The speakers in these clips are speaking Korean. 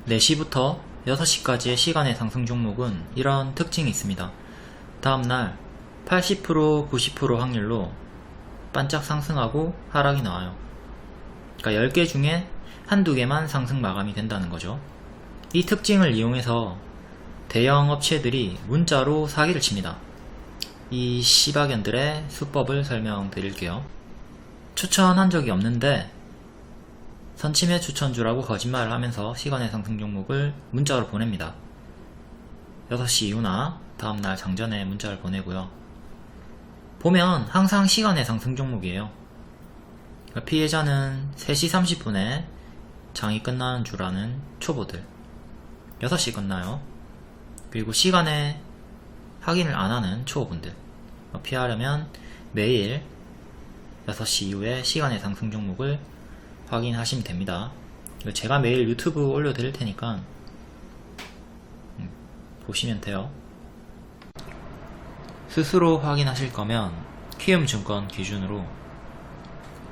4시부터 6시까지의 시간의 상승 종목은 이런 특징이 있습니다. 다음날 80%, 90% 확률로 반짝 상승하고 하락이 나와요. 그러니까 10개 중에 한두 개만 상승 마감이 된다는 거죠. 이 특징을 이용해서 대형 업체들이 문자로 사기를 칩니다. 이 씨박연들의 수법을 설명드릴게요. 추천한 적이 없는데 선침해 추천주라고 거짓말을 하면서 시간의 상승 종목을 문자로 보냅니다. 6시 이후나 다음날 장전에 문자를 보내고요. 보면 항상 시간의 상승 종목이에요. 피해자는 3시 30분에 장이 끝나는 줄 아는 초보들, 6시 끝나요. 그리고 시간에 확인을 안 하는 초보분들. 피하려면 매일 6시 이후에 시간의 상승 종목을 확인하시면 됩니다. 제가 매일 유튜브 올려드릴 테니까 보시면 돼요. 스스로 확인하실 거면 키움증권 기준으로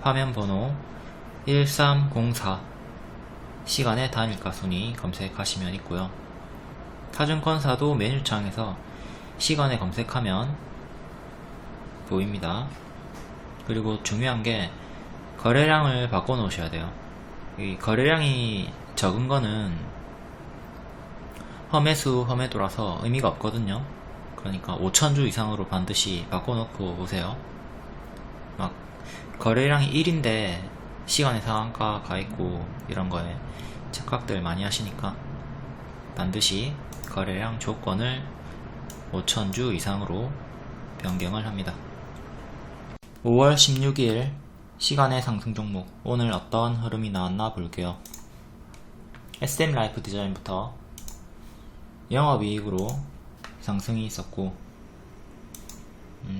화면 번호 1304 시간의 단일가 순위 검색하시면 있고요. 타증권사도 메뉴창에서 시간에 검색하면 보입니다. 그리고 중요한 게 거래량을 바꿔 놓으셔야 돼요. 이 거래량이 적은 거는 험해수 험해도라서 의미가 없거든요. 그러니까 5,000주 이상으로 반드시 바꿔 놓고 보세요. 막 거래량이 1인데 시간에 상한가 가있고 이런 거에 착각들 많이 하시니까 반드시 거래량 조건을 5,000주 이상으로 변경을 합니다. 5월 16일 시간의 상승 종목, 오늘 어떤 흐름이 나왔나 볼게요. SM라이프 디자인부터 영업이익으로 상승이 있었고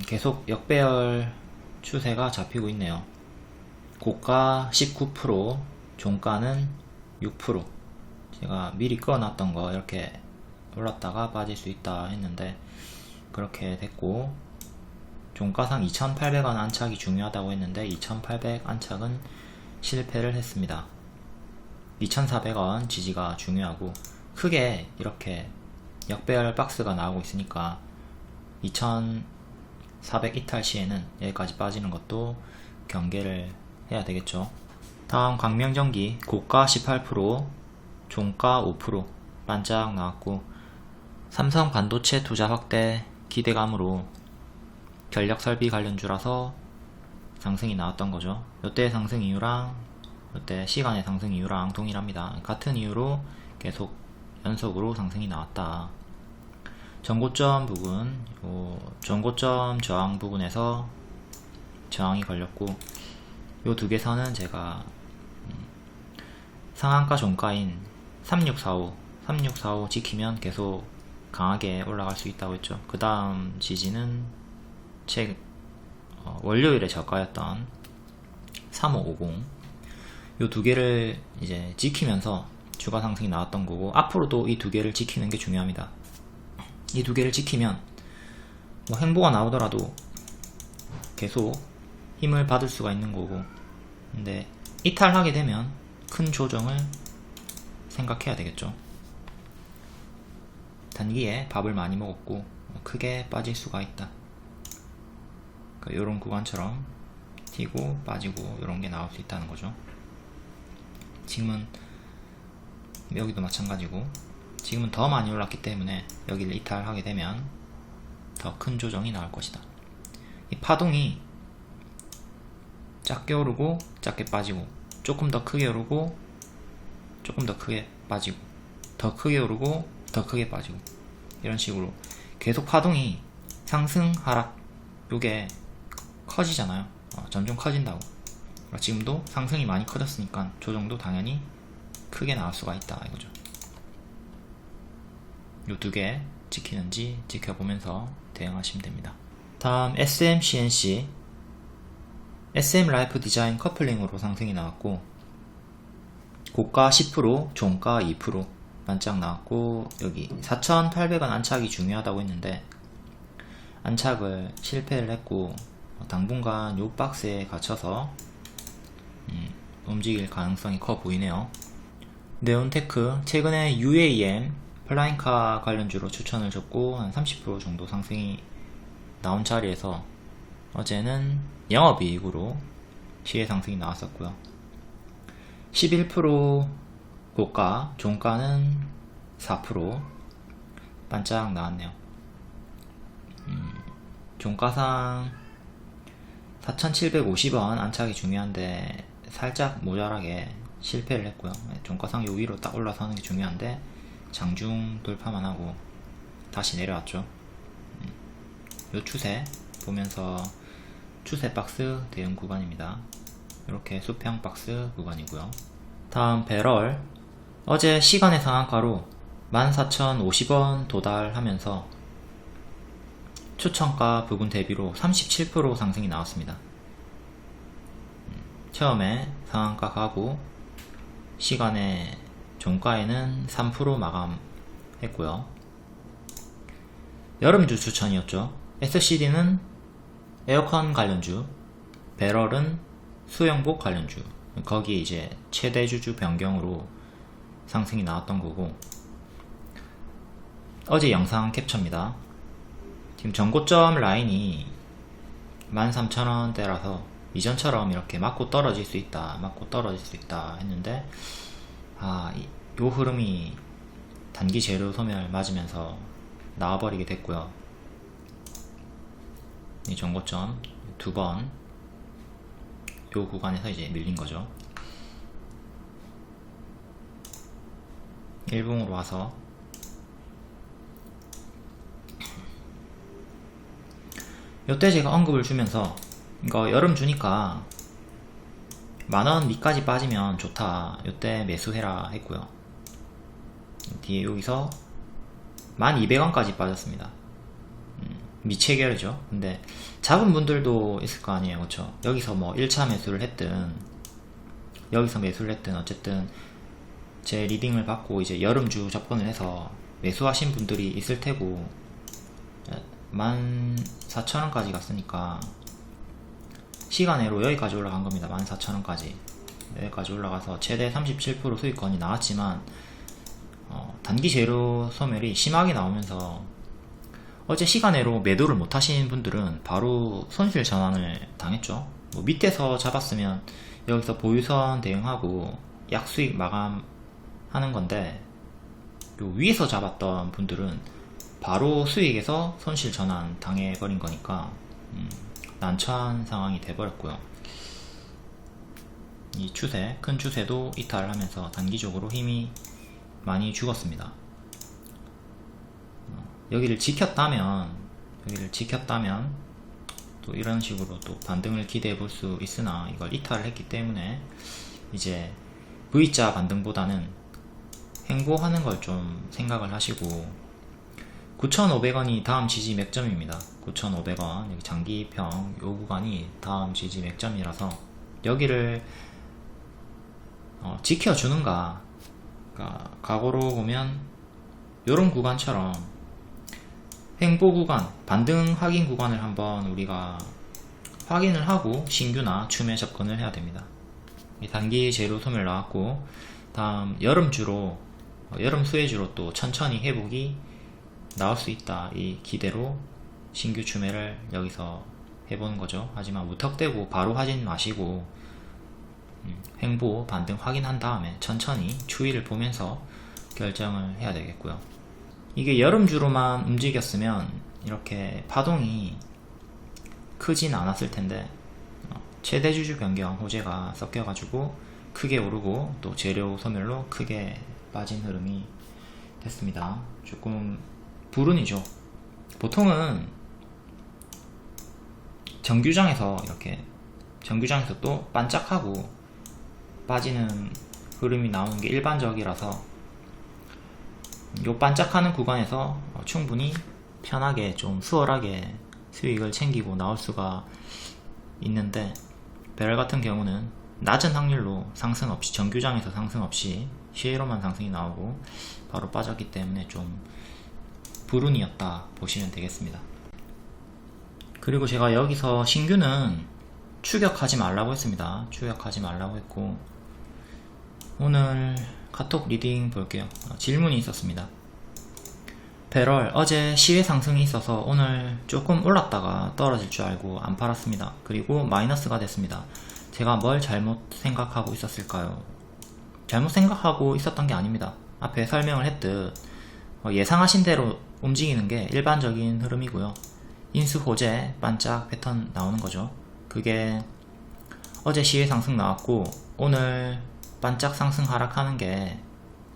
계속 역배열 추세가 잡히고 있네요. 고가 19%, 종가는 6%. 제가 미리 꺼놨던 거 이렇게 올랐다가 빠질 수 있다 했는데 그렇게 됐고, 종가상 2,800원 안착이 중요하다고 했는데 2,800 안착은 실패를 했습니다. 2,400원 지지가 중요하고, 크게 이렇게 역배열 박스가 나오고 있으니까 2,400 이탈 시에는 여기까지 빠지는 것도 경계를 해야 되겠죠. 다음 광명전기 고가 18%, 종가 5% 반짝 나왔고, 삼성 반도체 투자 확대 기대감으로 전력 설비 관련주라서 상승이 나왔던 거죠. 이때 상승 이유랑 이때 시간의 상승 이유랑 동일합니다. 같은 이유로 계속 연속으로 상승이 나왔다. 전고점 부분, 전고점 저항 부분에서 저항이 걸렸고, 요 두 개 선은 제가 상한가 종가인 3645 지키면 계속 강하게 올라갈 수 있다고 했죠. 그 다음 지지는 월요일에 저가였던 3550, 요 두 개를 이제 지키면서 주가 상승이 나왔던 거고, 앞으로도 이 두 개를 지키는 게 중요합니다. 이 두 개를 지키면 뭐 행보가 나오더라도 계속 힘을 받을 수가 있는 거고, 근데 이탈하게 되면 큰 조정을 생각해야 되겠죠. 단기에 밥을 많이 먹었고 크게 빠질 수가 있다. 그러니까 이런 구간처럼 튀고 빠지고 이런 게 나올 수 있다는 거죠. 지금은 여기도 마찬가지고, 지금은 더 많이 올랐기 때문에 여기를 이탈하게 되면 더 큰 조정이 나올 것이다. 이 파동이 작게 오르고 작게 빠지고, 조금 더 크게 오르고 조금 더 크게 빠지고, 더 크게 오르고 더 크게 빠지고, 이런 식으로 계속 파동이 상승 하락 요게 커지잖아요. 점점 커진다고. 지금도 상승이 많이 커졌으니까 조정도 당연히 크게 나올 수가 있다 이거죠. 요 두 개 지키는지 지켜보면서 대응하시면 됩니다. 다음 SMCNC, SM라이프 디자인 커플링으로 상승이 나왔고, 고가 10%, 종가 2% 반짝 나왔고, 여기 4,800원 안착이 중요하다고 했는데 안착을 실패를 했고, 당분간 요 박스에 갇혀서 움직일 가능성이 커 보이네요. 네온테크 최근에 UAM 플라잉카 관련주로 추천을 줬고 한 30% 정도 상승이 나온 자리에서 어제는 영업이익으로 시혜 상승이 나왔었고요. 11% 고가, 종가는 4% 반짝 나왔네요. 종가상 4,750원 안착이 중요한데 살짝 모자라게 실패를 했고요. 종가상 요 위로 딱 올라서는 게 중요한데 장중 돌파만 하고 다시 내려왔죠. 요 추세 보면서 추세 박스 대응 구간입니다. 이렇게 수평 박스 구간이고요. 다음 배럴, 어제 시간의 상한가로 14,050원 도달하면서 추천가 부근 대비로 37% 상승이 나왔습니다. 처음에 상한가 가고 시간에 종가에는 3% 마감했고요. 여름주 추천이었죠. SCD는 에어컨 관련주, 배럴은 수영복 관련주, 거기에 이제 최대 주주 변경으로 상승이 나왔던 거고, 어제 영상 캡처입니다. 지금 전고점 라인이 13,000원대라서 이전처럼 이렇게 맞고 떨어질 수 있다 했는데, 요 흐름이 단기 재료 소멸 맞으면서 나와버리게 됐고요. 이 전고점 두 번 요 구간에서 이제 밀린 거죠. 일봉으로 와서 요때 제가 언급을 주면서 이거 여름 주니까 만원 밑까지 빠지면 좋다, 요때 매수해라 했고요. 뒤에 여기서 1200원까지 빠졌습니다. 미체결이죠. 근데 잡은 분들도 있을 거 아니에요, 그쵸? 여기서 뭐 1차 매수를 했든 여기서 매수를 했든 어쨌든 제 리딩을 받고 이제 여름주 접근을 해서 매수하신 분들이 있을 테고, 14,000원까지 갔으니까 시간으로 여기까지 올라간 겁니다. 14,000원까지 여기까지 올라가서 최대 37% 수익권이 나왔지만 단기 재료 소멸이 심하게 나오면서 어제 시간으로 매도를 못 하신 분들은 바로 손실 전환을 당했죠. 뭐 밑에서 잡았으면 여기서 보유선 대응하고 약수익 마감하는 건데, 요 위에서 잡았던 분들은 바로 수익에서 손실 전환 당해버린 거니까 난처한 상황이 돼버렸고요. 이 추세, 큰 추세도 이탈하면서 단기적으로 힘이 많이 죽었습니다. 여기를 지켰다면 또 이런 식으로 또 반등을 기대해 볼 수 있으나, 이걸 이탈을 했기 때문에 이제 V자 반등보다는 횡보하는 걸 좀 생각을 하시고, 9,500원이 다음 지지 맥점입니다. 9,500원 여기 장기평 요 구간이 다음 지지 맥점이라서 여기를 지켜주는가, 그러니까 과거로 보면 요런 구간처럼 횡보 구간, 반등 확인 구간을 한번 우리가 확인을 하고 신규나 추매 접근을 해야 됩니다. 단기 재료 소멸 나왔고, 다음 여름주로, 여름 수혜주로 또 천천히 회복이 나올 수 있다, 이 기대로 신규 추매를 여기서 해보는 거죠. 하지만 무턱대고 바로 하진 마시고 횡보 반등 확인한 다음에 천천히 추이를 보면서 결정을 해야 되겠고요. 이게 여름주로만 움직였으면 이렇게 파동이 크진 않았을 텐데, 최대 주주 변경 호재가 섞여가지고 크게 오르고 또 재료 소멸로 크게 빠진 흐름이 됐습니다. 조금 불운이죠. 보통은 정규장에서 또 반짝하고 빠지는 흐름이 나오는 게 일반적이라서, 요 반짝하는 구간에서 충분히 편하게 좀 수월하게 수익을 챙기고 나올 수가 있는데, 배럴 같은 경우는 낮은 확률로 상승 없이, 정규장에서 상승 없이 시에로만 상승이 나오고 바로 빠졌기 때문에 좀 불운이었다 보시면 되겠습니다. 그리고 제가 여기서 신규는 추격하지 말라고 했습니다. 추격하지 말라고 했고, 오늘 카톡 리딩 볼게요. 질문이 있었습니다. 배럴, 어제 시외 상승이 있어서 오늘 조금 올랐다가 떨어질 줄 알고 안 팔았습니다. 그리고 마이너스가 됐습니다. 제가 뭘 잘못 생각하고 있었을까요? 잘못 생각하고 있었던 게 아닙니다. 앞에 설명을 했듯 예상하신 대로 움직이는 게 일반적인 흐름이고요. 인수 호재 반짝 패턴 나오는 거죠. 그게 어제 시외 상승 나왔고 오늘 반짝 상승 하락하는 게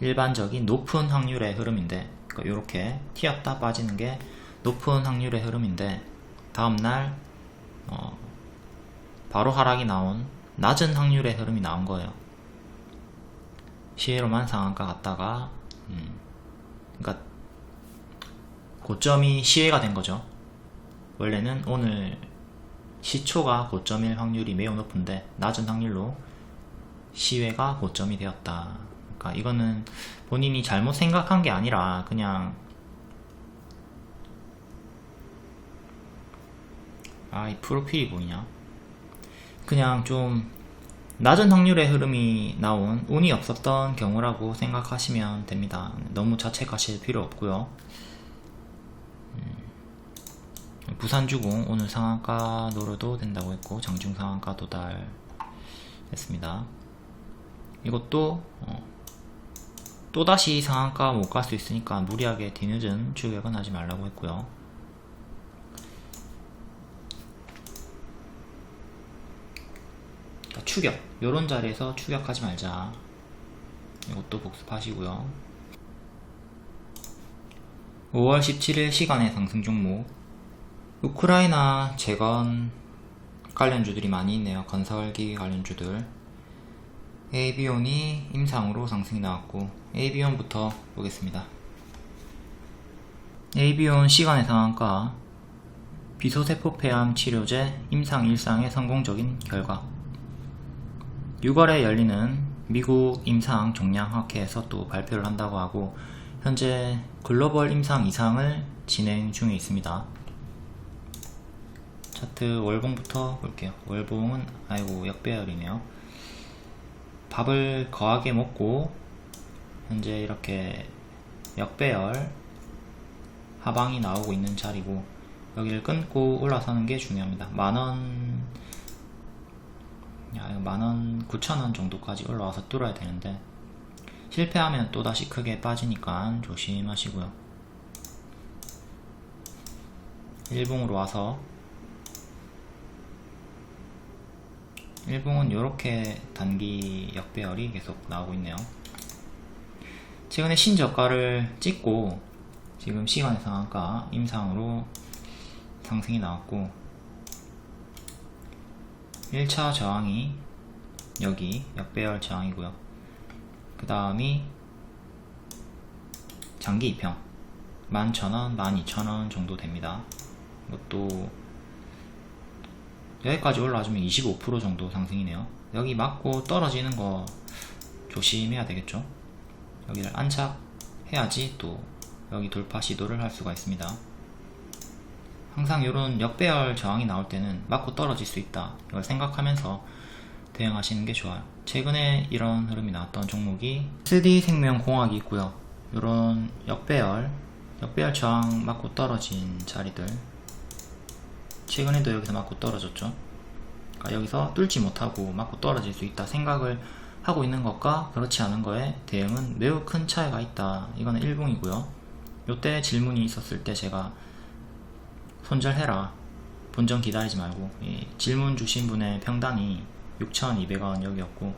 일반적인 높은 확률의 흐름인데, 이렇게 튀었다 빠지는 게 높은 확률의 흐름인데, 다음날 바로 하락이 나온 낮은 확률의 흐름이 나온 거예요. 시외로만 상한가 갔다가 그러니까 고점이 시외가 된 거죠. 원래는 오늘 시초가 고점일 확률이 매우 높은데 낮은 확률로 시외가 고점이 되었다. 그러니까 이거는 본인이 잘못 생각한 게 아니라 그냥 이 프로필이 보이냐? 그냥 좀 낮은 확률의 흐름이 나온 운이 없었던 경우라고 생각하시면 됩니다. 너무 자책하실 필요 없고요. 부산주공 오늘 상한가 노려도 된다고 했고 장중 상한가 도달했습니다. 이것도 또다시 상한가 못 갈 수 있으니까 무리하게 뒤늦은 추격은 하지 말라고 했고요. 그러니까 추격, 요런 자리에서 추격하지 말자. 이것도 복습하시고요. 5월 17일 시간의 상승 종목, 우크라이나 재건 관련주들이 많이 있네요. 건설기 관련주들. 에이비온이 임상으로 상승이 나왔고, 에이비온부터 보겠습니다. 에이비온 시간의 상한가, 비소세포 폐암 치료제 임상 1상의 성공적인 결과. 6월에 열리는 미국 임상 종량학회에서 또 발표를 한다고 하고, 현재 글로벌 임상 2상을 진행 중에 있습니다. 차트 월봉부터 볼게요. 월봉은 역배열이네요. 밥을 거하게 먹고 현재 이렇게 역배열 하방이 나오고 있는 자리고, 여기를 끊고 올라서는 게 중요합니다. 만원 9,000원 정도까지 올라와서 뚫어야 되는데, 실패하면 또다시 크게 빠지니까 조심하시고요. 일봉으로 와서, 일봉은 이렇게 단기 역배열이 계속 나오고 있네요. 최근에 신저가를 찍고 지금 시간의 상한가 임상으로 상승이 나왔고, 1차 저항이 여기 역배열 저항이고요. 그 다음이 장기 이평 11,000원, 12,000원 정도 됩니다. 이것도 여기까지 올라와주면 25% 정도 상승이네요. 여기 맞고 떨어지는 거 조심해야 되겠죠. 여기를 안착해야지 또 여기 돌파 시도를 할 수가 있습니다. 항상 이런 역배열 저항이 나올 때는 맞고 떨어질 수 있다, 이걸 생각하면서 대응하시는 게 좋아요. 최근에 이런 흐름이 나왔던 종목이 SD생명공학이 있고요. 이런 역배열 저항 맞고 떨어진 자리들, 최근에도 여기서 맞고 떨어졌죠. 그러니까 여기서 뚫지 못하고 맞고 떨어질 수 있다 생각을 하고 있는 것과 그렇지 않은 거에 대응은 매우 큰 차이가 있다. 이거는 일봉이고요. 요때 질문이 있었을 때 제가 손절해라, 본전 기다리지 말고, 질문 주신 분의 평단이 6,200원 여기였고,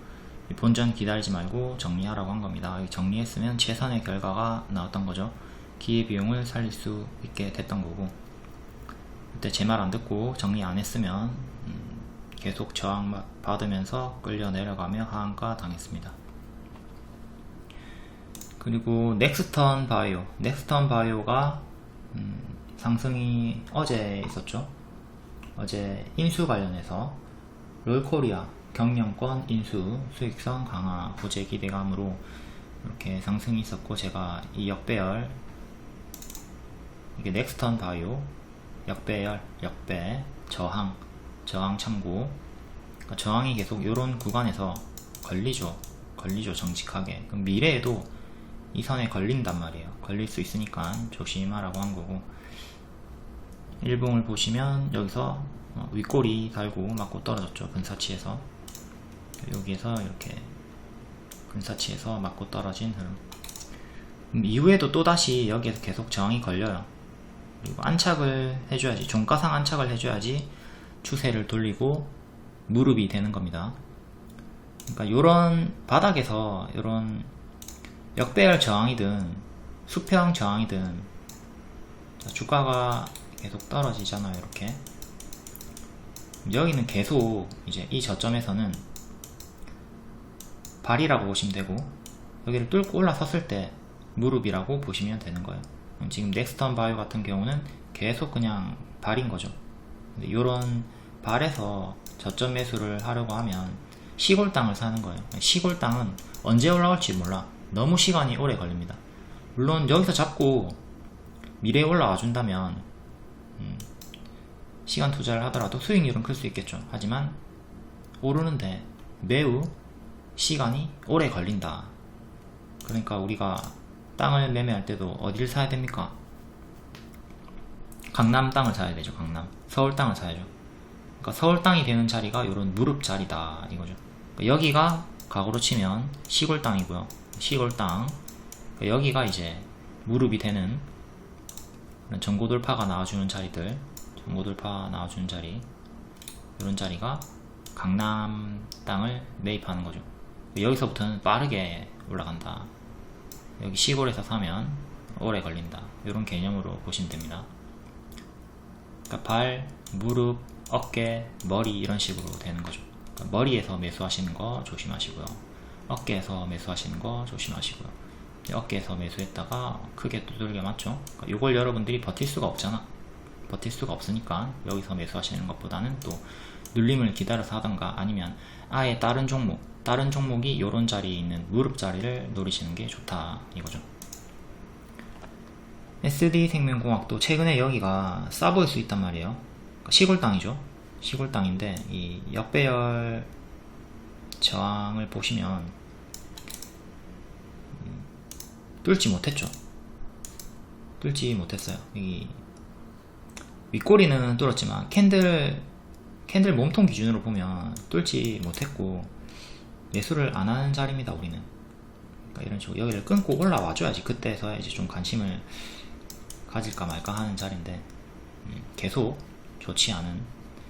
본전 기다리지 말고 정리하라고 한 겁니다. 정리했으면 최선의 결과가 나왔던 거죠. 기회비용을 살릴 수 있게 됐던 거고, 그때 제 말 안 듣고 정리 안 했으면 계속 저항 받으면서 끌려 내려가며 하한가 당했습니다. 그리고 넥스턴 바이오가 상승이 어제 있었죠. 어제 인수 관련해서 롤코리아 경영권 인수 수익성 강화 부재 기대감으로 이렇게 상승이 있었고, 제가 이 역배열, 이게 넥스턴 바이오 역배열, 역배, 저항 참고. 그러니까 저항이 계속 이런 구간에서 걸리죠. 걸리죠, 정직하게. 그럼 미래에도 이 선에 걸린단 말이에요. 걸릴 수 있으니까 조심하라고 한 거고, 일봉을 보시면 여기서 윗꼬리 달고 맞고 떨어졌죠. 근사치에서 여기에서 이렇게 근사치에서 맞고 떨어진 흐름. 이후에도 또다시 여기에서 계속 저항이 걸려요. 그리고 안착을 해줘야지, 종가상 안착을 해줘야지 추세를 돌리고 무릎이 되는 겁니다. 그러니까 요런 바닥에서 요런 역배열 저항이든 수평 저항이든, 주가가 계속 떨어지잖아요. 이렇게 여기는 계속 이제 이 저점에서는 발이라고 보시면 되고, 여기를 뚫고 올라섰을 때 무릎이라고 보시면 되는 거예요. 지금 넥스턴 바이오 같은 경우는 계속 그냥 발인 거죠. 근데 요런 발에서 저점 매수를 하려고 하면 시골 땅을 사는 거예요. 시골 땅은 언제 올라올지 몰라. 너무 시간이 오래 걸립니다. 물론 여기서 잡고 미래에 올라와 준다면 시간 투자를 하더라도 수익률은 클 수 있겠죠. 하지만 오르는데 매우 시간이 오래 걸린다. 그러니까 우리가 땅을 매매할 때도 어디를 사야 됩니까? 강남 땅을 사야 되죠. 강남. 서울 땅을 사야죠. 그러니까 서울 땅이 되는 자리가 이런 무릎 자리다 이거죠. 그러니까 여기가 과거로 치면 시골 땅이고요. 시골 땅. 그러니까 여기가 이제 무릎이 되는 전고 돌파가 나와주는 자리들, 전고 돌파 나와주는 자리, 이런 자리가 강남 땅을 매입하는 거죠. 여기서부터는 빠르게 올라간다. 여기 시골에서 사면 오래 걸린다. 이런 개념으로 보시면 됩니다. 그러니까 발, 무릎, 어깨, 머리 이런 식으로 되는 거죠. 그러니까 머리에서 매수하시는 거 조심하시고요. 어깨에서 매수하시는 거 조심하시고요. 어깨에서 매수했다가 크게 두들겨 맞죠. 그러니까 이걸 여러분들이 버틸 수가 없잖아. 버틸 수가 없으니까 여기서 매수하시는 것보다는 또 눌림을 기다려서 하던가, 아니면 아예 다른 종목이 이런 자리에 있는 무릎 자리를 노리시는 게 좋다 이거죠. SD생명공학도 최근에 여기가 싸 보일 수 있단 말이에요. 그러니까 시골 땅이죠. 시골 땅인데 이 역배열 저항을 보시면 뚫지 못했죠. 뚫지 못했어요. 여기 윗꼬리는 뚫었지만 캔들 몸통 기준으로 보면 뚫지 못했고, 매수를 안 하는 자리입니다. 우리는. 그러니까 이런 식으로 여기를 끊고 올라와 줘야지 그때서야 이제 좀 관심을 가질까 말까 하는 자리인데, 계속 좋지 않은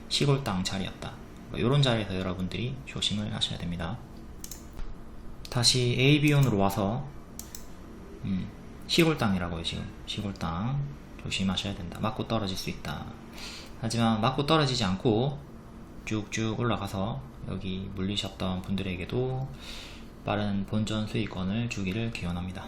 시골 땅 자리였다. 그러니까 이런 자리에서 여러분들이 조심을 하셔야 됩니다. 다시 AB온으로 와서 시골 땅이라고요. 지금 시골 땅 조심하셔야 된다. 맞고 떨어질 수 있다. 하지만 맞고 떨어지지 않고 쭉쭉 올라가서 여기 물리셨던 분들에게도 빠른 본전 수익권을 주기를 기원합니다.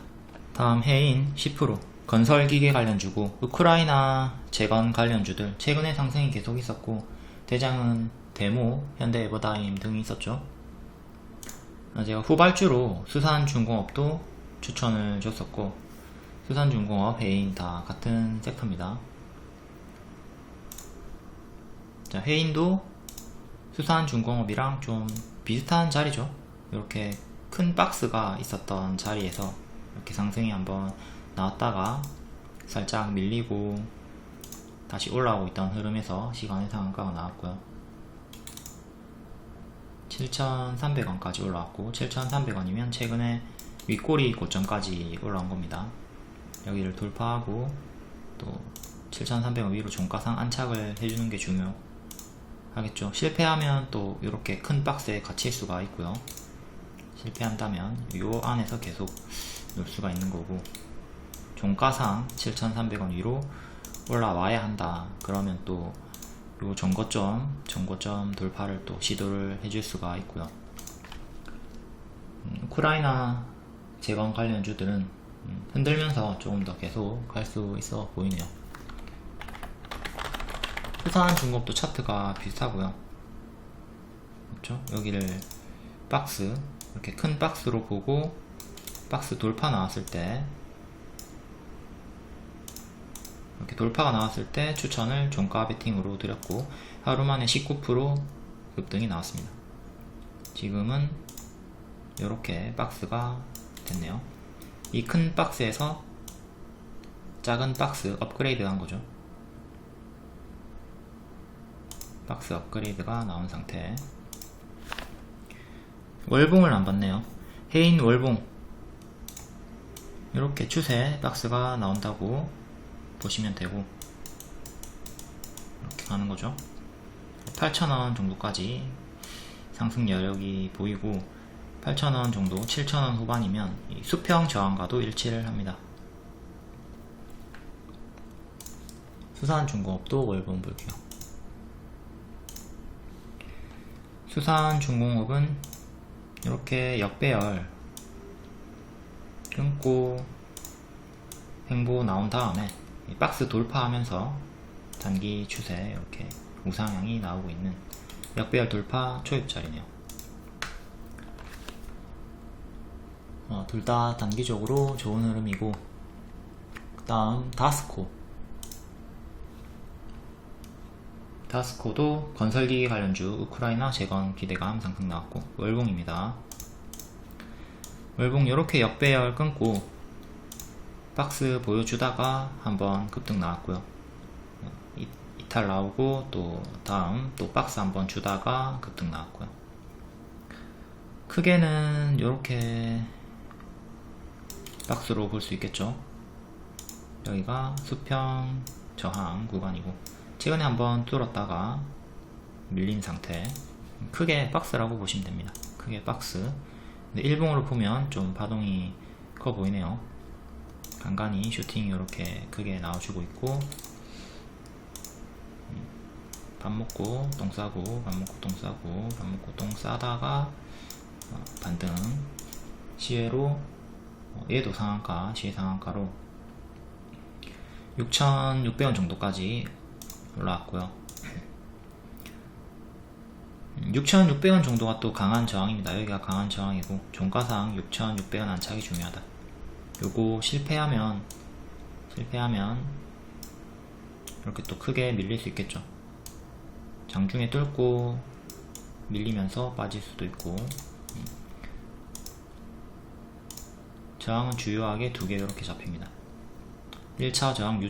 다음 해인 10%, 건설기계 관련주고 우크라이나 재건 관련주들 최근에 상승이 계속 있었고, 대장은 데모, 현대에버다임 등이 있었죠. 제가 후발주로 수산중공업도 추천을 줬었고, 수산중공업, 해인 다 같은 섹터입니다. 자, 해인도 수산중공업이랑 좀 비슷한 자리죠. 이렇게 큰 박스가 있었던 자리에서 이렇게 상승이 한번 나왔다가 살짝 밀리고 다시 올라오고 있던 흐름에서 시간의 상한가가 나왔고요. 7,300원까지 올라왔고, 7,300원이면 최근에 윗꼬리 고점까지 올라온 겁니다. 여기를 돌파하고 또 7,300원 위로 종가상 안착을 해주는 게 중요하겠죠. 실패하면 또 이렇게 큰 박스에 갇힐 수가 있고요. 실패한다면 이 안에서 계속 놀 수가 있는 거고, 종가상 7,300원 위로 올라와야 한다. 그러면 또 요 전고점 돌파를 또 시도를 해줄 수가 있고요. 우크라이나 재건 관련주들은 흔들면서 조금 더 계속 갈 수 있어 보이네요. 수산중공업도 차트가 비슷하고요. 그렇죠? 여기를 박스, 이렇게 큰 박스로 보고 박스 돌파 나왔을 때, 이렇게 돌파가 나왔을 때 추천을 종가 베팅으로 드렸고, 하루 만에 19% 급등이 나왔습니다. 지금은 이렇게 박스가 됐네요. 이 큰 박스에서 작은 박스 업그레이드 한 거죠. 박스 업그레이드가 나온 상태. 월봉을 안 봤네요. 해인 월봉, 이렇게 추세 박스가 나온다고 보시면 되고, 이렇게 가는 거죠. 8,000원 정도까지 상승 여력이 보이고, 8,000원 정도, 7,000원 후반이면 이 수평 저항과도 일치를 합니다. 수산중공업도 월봉 볼게요. 수산중공업은 이렇게 역배열 끊고 횡보 나온 다음에 박스 돌파하면서 단기 추세 이렇게 우상향이 나오고 있는 역배열 돌파 초입자리네요. 둘 다 단기적으로 좋은 흐름이고, 그 다음 다스코도 건설기기 관련주 우크라이나 재건 기대감 상승 나왔고, 월봉입니다. 월봉 이렇게 역배열 끊고 박스 보여주다가 한번 급등 나왔고요. 이탈 나오고 또 다음 또 박스 한번 주다가 급등 나왔고요. 크게는 이렇게 박스로 볼 수 있겠죠. 여기가 수평 저항 구간이고, 최근에 한번 뚫었다가 밀린 상태. 크게 박스라고 보시면 됩니다. 크게 박스. 근데 일봉으로 보면 좀 파동이 커 보이네요. 간간히 슈팅이 이렇게 크게 나와주고 있고, 밥 먹고 똥 싸고, 밥 먹고 똥 싸고, 밥 먹고 똥 싸다가 반등. 시외로 얘도 상한가, 시외 상한가로 6,600원 정도까지 올라왔고요. 6,600원 정도가 또 강한 저항입니다. 여기가 강한 저항이고, 종가상 6,600원 안착이 중요하다. 요거 실패하면 이렇게 또 크게 밀릴 수 있겠죠. 장중에 뚫고 밀리면서 빠질 수도 있고. 저항은 주요하게 두 개 이렇게 잡힙니다. 1차 저항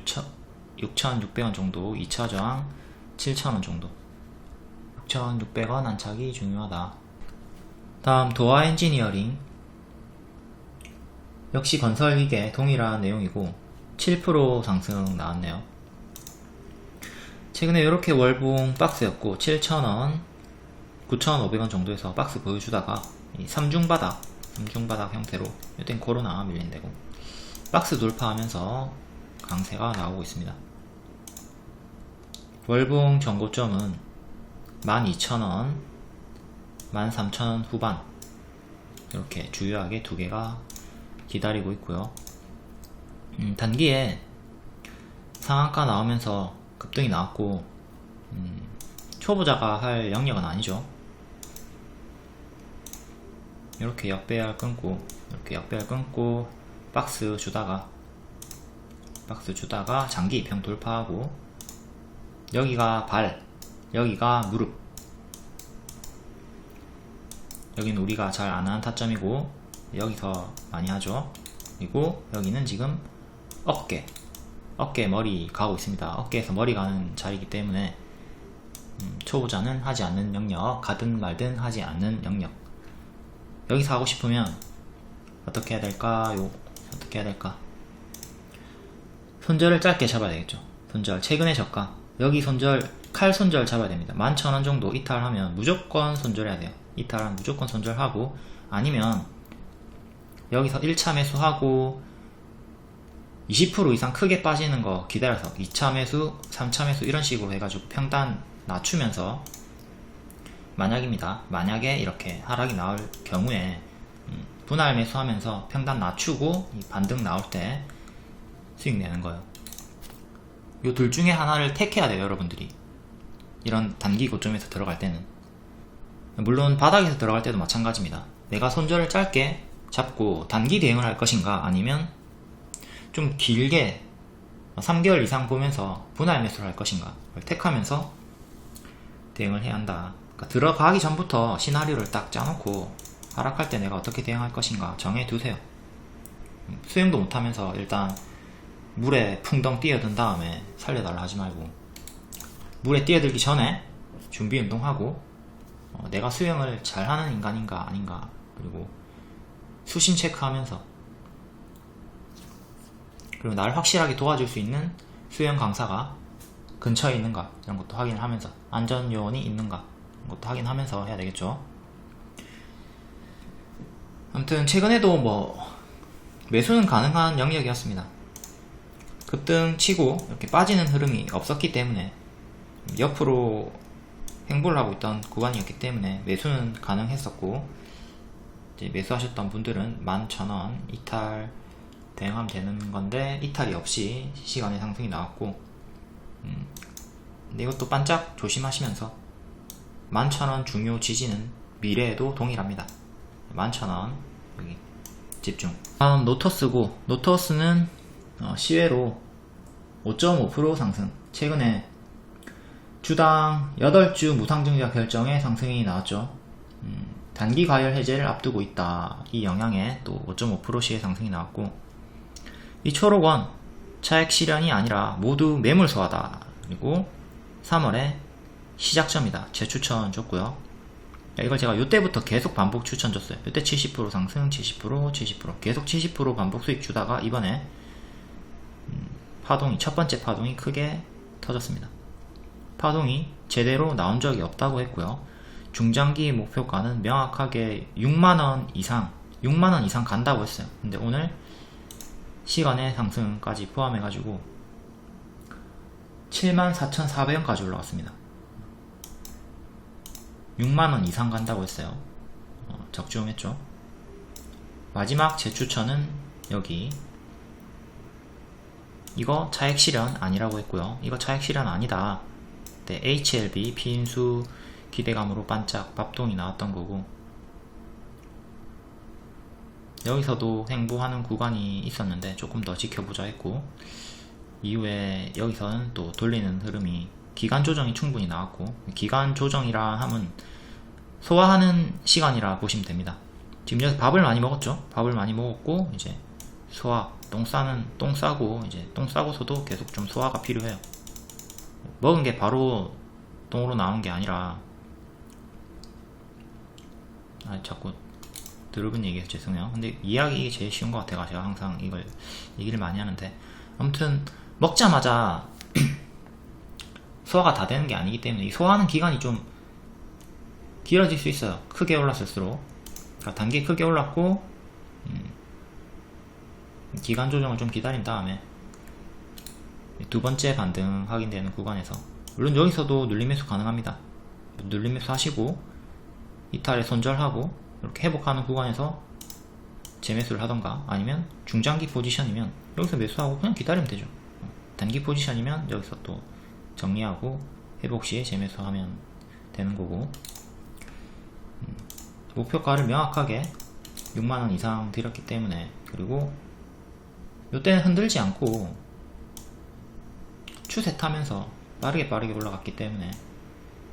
6,600원 정도, 2차 저항 7,000원 정도. 6,600원 안착이 중요하다. 다음 도화 엔지니어링, 역시 건설기계 동일한 내용이고 7% 상승 나왔네요. 최근에 이렇게 월봉 박스였고 7,000원, 9,500원 정도에서 박스 보여주다가 이 삼중바닥 형태로, 이땐 코로나 밀린대고 박스 돌파하면서 강세가 나오고 있습니다. 월봉 전고점은 12,000원, 13,000원 후반, 이렇게 주요하게 두 개가 기다리고 있고요. 단기에 상한가 나오면서 급등이 나왔고, 초보자가 할 영역은 아니죠. 이렇게 역배열 끊고 박스 주다가 장기 입형 돌파하고, 여기가 발, 여기가 무릎, 여기는 우리가 잘 안하는 타점이고 여기서 많이 하죠. 그리고 여기는 지금 어깨 머리 가고 있습니다. 어깨에서 머리 가는 자리이기 때문에 초보자는 하지 않는 영역, 가든 말든 하지 않는 영역. 여기서 하고 싶으면 어떻게 해야 될까요? 손절을 짧게 잡아야 되겠죠. 손절, 최근의 저가, 여기 손절, 칼 손절 잡아야 됩니다. 11,000원 정도 이탈하면 무조건 손절해야 돼요. 이탈하면 무조건 손절하고, 아니면 여기서 1차 매수하고 20% 이상 크게 빠지는 거 기다려서 2차 매수, 3차 매수 이런 식으로 해가지고 평단 낮추면서, 만약에 이렇게 하락이 나올 경우에 분할 매수하면서 평단 낮추고 이 반등 나올 때 수익 내는 거예요. 요 둘 중에 하나를 택해야 돼요, 여러분들이. 이런 단기 고점에서 들어갈 때는. 물론 바닥에서 들어갈 때도 마찬가지입니다. 내가 손절을 짧게 잡고 단기 대응을 할 것인가, 아니면 좀 길게 3개월 이상 보면서 분할 매수를 할 것인가 를 택하면서 대응을 해야 한다. 그러니까 들어가기 전부터 시나리오를 딱 짜놓고 하락할 때 내가 어떻게 대응할 것인가 정해두세요. 수영도 못하면서 일단 물에 풍덩 뛰어든 다음에 살려달라 하지 말고, 물에 뛰어들기 전에 준비 운동하고, 내가 수영을 잘하는 인간인가 아닌가, 그리고 수심 체크하면서, 그리고 날 확실하게 도와줄 수 있는 수영 강사가 근처에 있는가 이런 것도 확인을 하면서, 안전요원이 있는가 이런 것도 확인하면서 해야 되겠죠. 아무튼 최근에도 매수는 가능한 영역이었습니다. 급등 치고 이렇게 빠지는 흐름이 없었기 때문에, 옆으로 횡보를 하고 있던 구간이었기 때문에 매수는 가능했었고, 이제 매수하셨던 분들은 11,000원 이탈 대응하면 되는 건데, 이탈이 없이 시간의 상승이 나왔고, 근데 이것도 반짝 조심하시면서, 11,000원 중요 지지는 미래에도 동일합니다. 11,000원 여기 집중. 다음 노터스고, 노터스는 시외로 5.5% 상승. 최근에 주당 8주 무상증자 결정에 상승이 나왔죠. 단기 과열 해제를 앞두고 있다, 이 영향에 또 5.5% 시의 상승이 나왔고, 이 초록원 차액 실현이 아니라 모두 매물 소화다. 그리고 3월에 시작점이다, 재추천 줬고요. 이걸 제가 이때부터 계속 반복 추천 줬어요. 이때 70% 상승, 70%, 70% 계속 70% 반복 수익 주다가 이번에 파동이, 첫 번째 파동이 크게 터졌습니다. 파동이 제대로 나온 적이 없다고 했고요. 중장기 목표가는 명확하게 6만원 이상 간다고 했어요. 근데 오늘 시간의 상승까지 포함해가지고 74,400원까지 올라왔습니다. 6만원 이상 간다고 했어요. 적중했죠. 마지막 재추천은 여기, 이거 차액 실현 아니라고 했고요. 이거 차액 실현 아니다. 네, HLB 피인수 기대감으로 반짝 bab동이 나왔던 거고, 여기서도 횡보하는 구간이 있었는데 조금 더 지켜보자 했고, 이후에 여기서는 또 돌리는 흐름이, 기간 조정이 충분히 나왔고, 기간 조정이라 하면 소화하는 시간이라 보시면 됩니다. 지금 여기서 밥을 많이 먹었죠. 밥을 많이 먹었고, 이제 소화, 똥 싸고, 이제 똥 싸고서도 계속 좀 소화가 필요해요. 먹은 게 바로 똥으로 나온 게 아니라, 자꾸 드럽은 얘기해서 죄송해요. 근데 이야기 이게 제일 쉬운 것 같아요. 제가 항상 이걸 얘기를 많이 하는데, 아무튼 먹자마자 소화가 다 되는 게 아니기 때문에 이 소화하는 기간이 좀 길어질 수 있어요. 크게 올랐을수록. 그러니까 단계 크게 올랐고, 기간 조정을 좀 기다린 다음에 두 번째 반등 확인되는 구간에서, 물론 여기서도 눌림 매수 가능합니다. 눌림 매수 하시고 이탈에 손절하고 이렇게 회복하는 구간에서 재매수를 하던가, 아니면 중장기 포지션이면 여기서 매수하고 그냥 기다리면 되죠. 단기 포지션이면 여기서 또 정리하고 회복 시에 재매수하면 되는 거고, 목표가를 명확하게 6만원 이상 드렸기 때문에, 그리고 이때는 흔들지 않고 추세 타면서 빠르게 올라갔기 때문에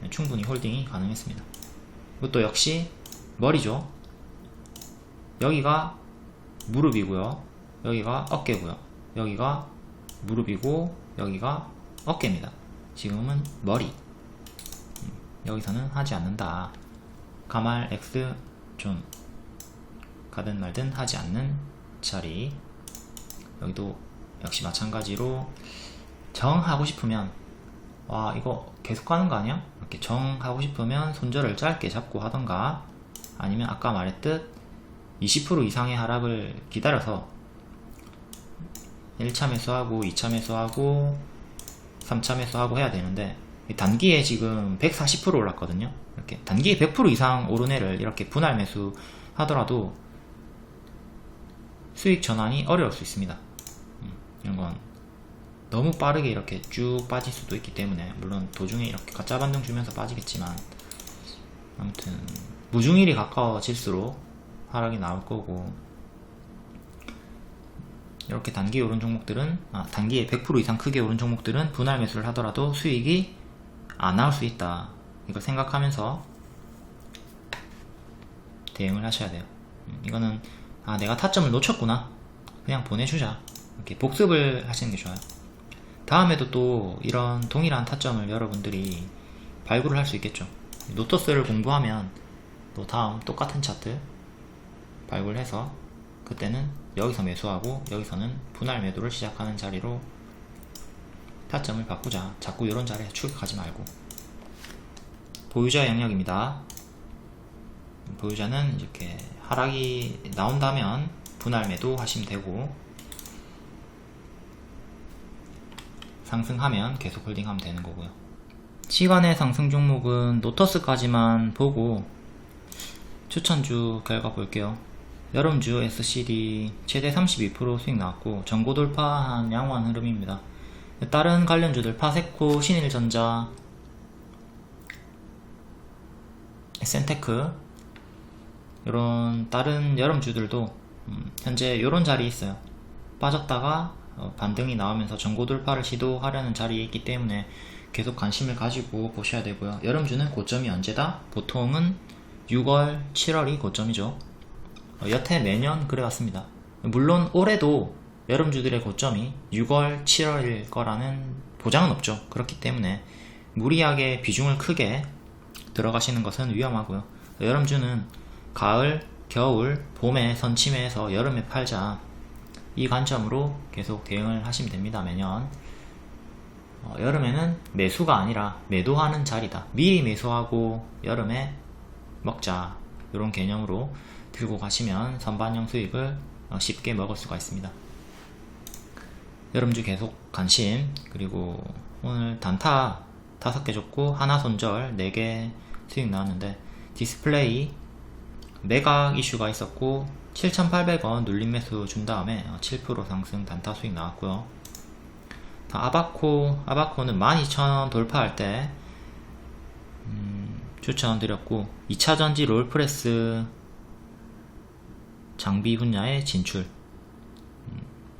충분히 홀딩이 가능했습니다. 이것도 역시 머리죠. 여기가 무릎이고요, 여기가 어깨고요, 여기가 무릎이고 여기가 어깨입니다. 지금은 머리. 여기서는 하지 않는다. 가말 X 존, 가든 말든 하지 않는 자리. 여기도 역시 마찬가지로 정하고 싶으면, 와 이거 계속 가는 거 아니야? 이렇게 정하고 싶으면 손절을 짧게 잡고 하던가, 아니면 아까 말했듯 20% 이상의 하락을 기다려서 1차 매수하고 2차 매수하고 3차 매수하고 해야 되는데, 단기에 지금 140% 올랐거든요. 이렇게 단기에 100% 이상 오른 애를 이렇게 분할 매수 하더라도 수익 전환이 어려울 수 있습니다. 이런 건 너무 빠르게 이렇게 쭉 빠질 수도 있기 때문에, 물론 도중에 이렇게 가짜 반등 주면서 빠지겠지만, 아무튼 무중일이 가까워질수록 하락이 나올 거고, 이렇게 단기에 오른 종목들은, 단기에 100% 이상 크게 오른 종목들은 분할 매수를 하더라도 수익이 안 나올 수 있다. 이걸 생각하면서 대응을 하셔야 돼요. 이거는 내가 타점을 놓쳤구나, 그냥 보내주자, 이렇게 복습을 하시는 게 좋아요. 다음에도 또 이런 동일한 타점을 여러분들이 발굴을 할 수 있겠죠. 노터스를 공부하면 또 다음 똑같은 차트 발굴해서 그때는 여기서 매수하고 여기서는 분할 매도를 시작하는 자리로 타점을 바꾸자. 자꾸 이런 자리에 출격하지 말고. 보유자 영역입니다. 보유자는 이렇게 하락이 나온다면 분할 매도 하시면 되고, 상승하면 계속 홀딩하면 되는 거고요. 시간의 상승 종목은 노터스까지만 보고 추천주 결과 볼게요. 여름주 SCD 최대 32% 수익 나왔고 전고 돌파한 양호한 흐름입니다. 다른 관련주들 파세코, 신일전자, 센테크, 이런 다른 여름주들도 현재 이런 자리에 있어요. 빠졌다가 반등이 나오면서 전고 돌파를 시도하려는 자리에 있기 때문에 계속 관심을 가지고 보셔야 되고요. 여름주는 고점이 언제다? 보통은 6월, 7월이 고점이죠. 여태 매년 그래왔습니다. 물론 올해도 여름주들의 고점이 6월, 7월일 거라는 보장은 없죠. 그렇기 때문에 무리하게 비중을 크게 들어가시는 것은 위험하고요. 여름주는 가을, 겨울, 봄에 선침해서 여름에 팔자, 이 관점으로 계속 대응을 하시면 됩니다. 매년 여름에는 매수가 아니라 매도하는 자리다. 미리 매수하고 여름에 먹자, 이런 개념으로 들고 가시면 선반영 수익을 쉽게 먹을 수가 있습니다. 여름주 계속 관심. 그리고 오늘 단타 5개 줬고 하나 손절 4개 수익 나왔는데, 디스플레이 매각 이슈가 있었고 7,800원 눌림 매수 준 다음에 7% 상승 단타 수익 나왔고요. 아바코는 12,000원 돌파할 때 추천드렸고, 2차전지 롤프레스 장비 분야의 진출,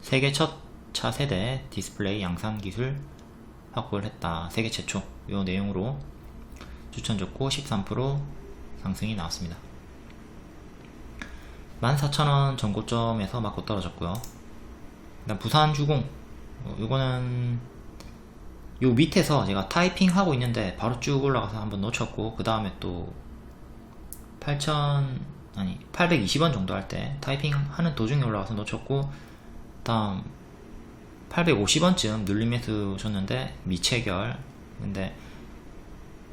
세계 첫 차세대 디스플레이 양산 기술 확보를 했다, 세계 최초, 이 내용으로 추천줬고 13% 상승이 나왔습니다. 14,000원 전고점에서 맞고 떨어졌고요. 그다음 부산주공, 이거는 요 밑에서 제가 타이핑 하고 있는데 바로 쭉 올라가서 한번 놓쳤고, 그 다음에 또 820원 정도 할 때 타이핑 하는 도중에 올라가서 놓쳤고, 다음 850원쯤 눌림 매수 줬는데 미체결. 근데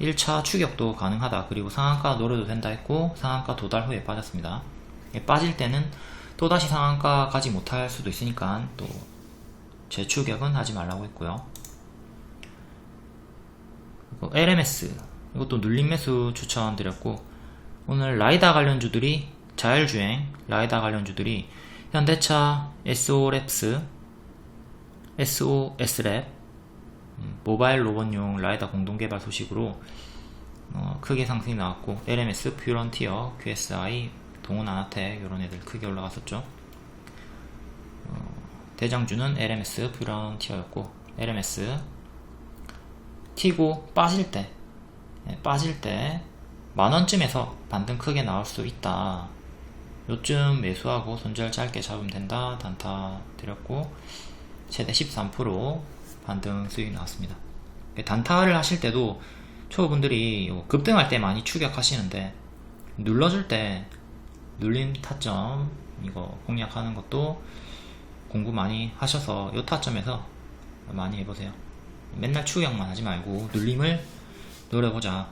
1차 추격도 가능하다, 그리고 상한가 노려도 된다 했고 상한가 도달 후에 빠졌습니다. 빠질 때는 또다시 상한가 가지 못할 수도 있으니까 또 재추격은 하지 말라고 했고요. 그리고 LMS, 이것도 눌림 매수 추천드렸고, 오늘 라이다 관련주들이, 자율주행 라이다 관련주들이 현대차, SO랩스, SOS랩 모바일 로봇용 라이다 공동개발 소식으로 크게 상승이 나왔고, LMS, 퓨런티어, QSI, 동훈아나텍 이런 애들 크게 올라갔었죠. 대장주는 LMS, 퓨런티어였고, LMS 튀고 빠질 때 만원쯤에서 반등 크게 나올 수 있다, 요쯤 매수하고 손절 짧게 잡으면 된다, 단타 드렸고 최대 13% 반등 수익이 나왔습니다. 단타를 하실 때도 초보분들이 급등할 때 많이 추격하시는데, 눌러줄 때 눌림 타점 이거 공략하는 것도 공부 많이 하셔서 이 타점에서 많이 해보세요. 맨날 추격만 하지 말고 눌림을 노려보자.